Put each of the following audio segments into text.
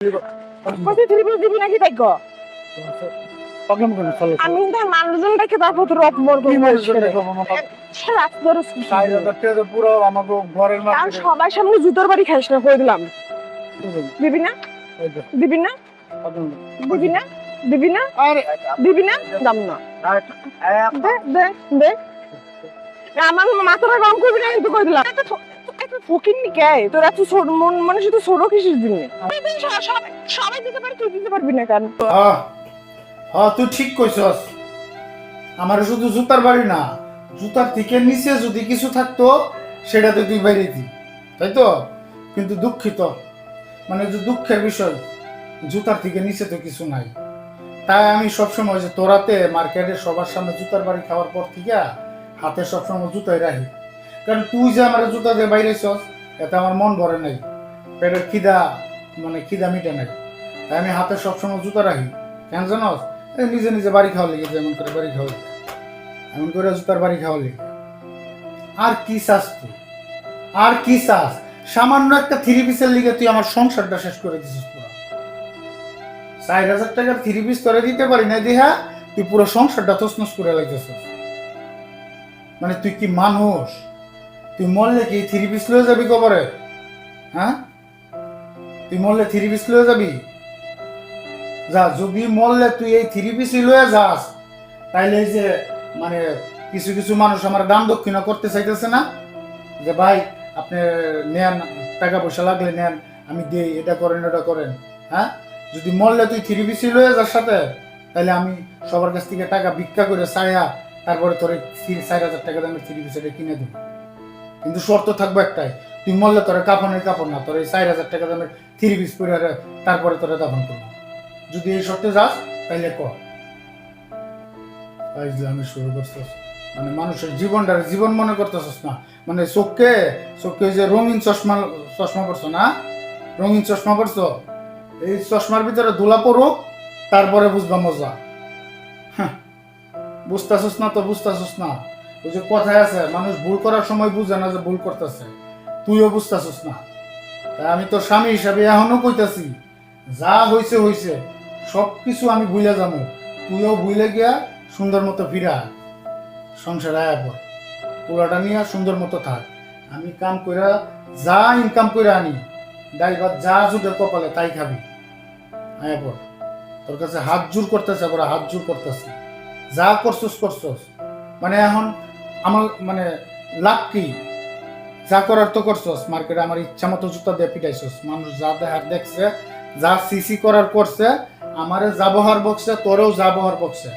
কত ত্রিপুরা দিবি নাকি ভাগ্য প্রবলেম কোন চলো আমি তো মানুষজনটাকে তারপর তোর অপমান কি করবো মানুষজন দেখো মামা রাত ধরে 4000 টাকা পুরো আমাকে ঘরের আর মাঝে সবার সামনে জুতোর বাড়ি খাইস না কই দিলাম দিবি না দিবি না দিবি না দিবি না আরে দিবি না দাম না দে দে দে আমার মাথাটা গরম করবি না কিন্তু কই দিলাম এত ফকির নি কে তোর এত ছোট মন মানে শুধু ছোট কিসের জন্য সবাই দিতে পারে তুই দিতে পারবি না কেন হ্যাঁ তুই ঠিক কইছস আমার শুধু জুতার বাড়ি না জুতার থেকে নিচে যদি কিছু থাকতো সেটাতে তুই বাইরে দি তাই তো কিন্তু দুঃখিত মানে যে দুঃখের বিষয় জুতার থেকে নিচে তো কিছু নাই তাই আমি সবসময় যে তোরাতে মার্কেটে সবার সামনে জুতার বাড়ি খাওয়ার পর থেকে হাতে সবসময় জুতাই রাখি কারণ তুই যে আমার জুতা দিয়ে বাইরেছস এতে আমার মন ভরে নাই পেটের খিদা মানে খিদা মিটে নাই তাই আমি হাতে সবসময় জুতা রাখি কেন জানোস নিজে নিজে বাড়ি খাওয়া লেগে যেমন করে বাড়ি খাওয়া এমন করে জুতার বাড়ি খাওয়া লেগে আর কি চাস তুই আর কি চাস সামান্য একটা থ্রি পিসের লিগে তুই আমার সংসারটা শেষ করে দিছিস পুরো 4000 টাকার থ্রি পিস করে দিতে পারি না দেহা তুই পুরো সংসারটা তছনছ করে লাগতেছিস মানে তুই কি মানুষ তুই মরলে কি থ্রি পিস লয়ে যাবি কবরে হ্যাঁ তুই মরলে থ্রি পিস লয়ে যাবি যা যদি মরলে তুই এই থ্রি পিস লয়ে যাস তাইলে এই যে মানে কিছু কিছু মানুষ আমার দান দক্ষিণা করতে চাইতেছে না যে ভাই আপনি নেন টাকা পয়সা লাগলে নেন আমি দেই এটা করেন ওটা করেন হ্যাঁ যদি মরলে তুই থ্রি পিস লয়ে যাস সাথে তাহলে আমি সবার কাছ থেকে টাকা ভিক্ষা করে চাইয়া তারপরে তোর 4000 টাকা দামের থ্রি পিস এটা কিনে দেবো কিন্তু শর্ত থাকবে একটাই তুই মরলে তোর কাপড়ের কাপড় না তোর এই 4000 টাকা দামের থ্রি পিস পরে তারপরে তোরা দাফন করবো যদি এই শর্তে যাস তাহলে কর আমি শুরু করছিস মানে মানুষের জীবনটারে জীবন মনে করতেছিস না মানে চোখে চোখে যে রঙিন চশমা চশমা পড়ছো না রঙিন চশমা পড়ছো এই চশমার ভিতরে ধুলা পড়ুক তারপরে বুঝবা মজা বুঝতেছিস না তো বুঝতেছিস না ওই যে কথায় আছে মানুষ ভুল করার সময় বুঝে না যে ভুল করতেছে তুইও বুঝতেছিস না তাই আমি তোর স্বামী হিসাবে এখনো কইতাছি যা হইছে হইছে সবকিছু আমি ভুলে যাবো তুইও ভুলে গিয়া সুন্দর মতো ফিরা সংসার আয়া পর পোলাটা নিয়ে সুন্দর মতো থাক আমি কাম কইরা যা ইনকাম কইরা আনি ডাল ভাত যা জুটে কপালে তাই খাবি আয়া পর তোর কাছে হাত জোর করতেছে আবার হাত জোর করতেছে যা করছস করছস মানে এখন আমার মানে লাভ কি যা করার তো করছস মার্কেটে আমার ইচ্ছা মতো জুতা দিয়ে পিটাইছস মানুষ যা দেখার দেখছে যা সিসি করার করছে আমারে যা বহার বকছে তোরেও যা বহার বকছে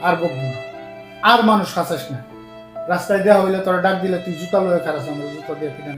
আর বকবো না আর মানুষ হাসাস না রাস্তায় দেওয়া হইলে তোরা ডাক দিলে তুই জুতা লয়ে খারাস আমার জুতা দিয়ে পিটাই